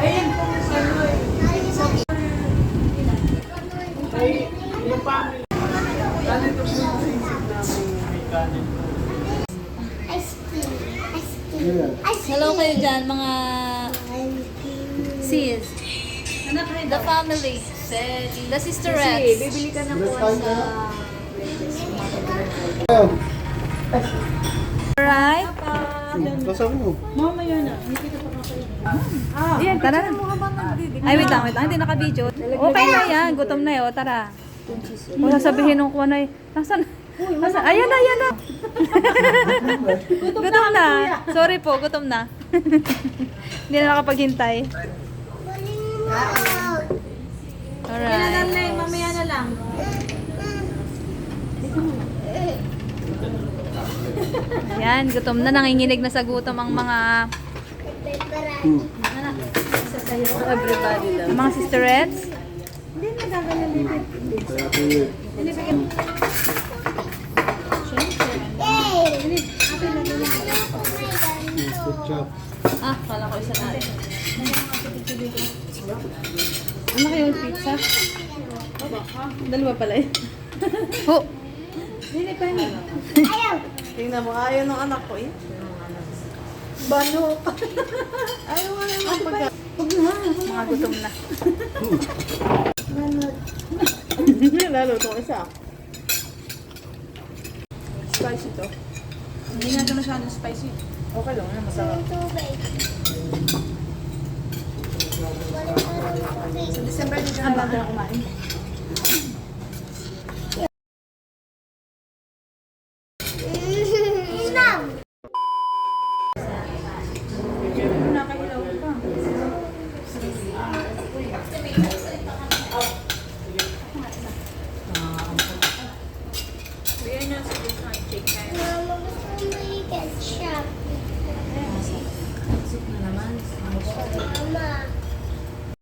Ayan po sa ano eh. Ay, yung family. Ganito po yung sisig namin may kanin po. Ice cream. Ice cream. Ice cream. Hello kayo dyan, mga sis. The family. The sisterettes. Bibili ka ng kuwan sa... Alright? Kasama mo. Mamaya na, hindi kita pa kayo. Yan, tara na. Ay, wait lang. Hindi naka-video. Okay na yan. Gutom na yun. Tara. Kung sasabihin nung kuwan ay, nasan? Nasan? Ayan na, ayan na. Gutom na. Sorry po, gutom na. Hindi na nakapaghintay. Alright. Mamaya na lang. Yan, gutom na. Nanginginig na sa gutom ang mga Everybody lang. mga sisterettes. Hindi na gagalalitin. Kaya tuloy. Yay! Good job. Ah, kala ko isa na. Ano kayo yung pizza? Dalawa pala eh. Ho! Hindi pa yun. Ayaw! Tingnan mo, ayaw ng anak ko eh. Bano. Ayaw nga naman pagka. Mga gutom na. Lalo itong isa. Spicy to. Hindi nga ito masyadong spicy. Okay lang, masarap. Tubig. Sa December din na lang kumain.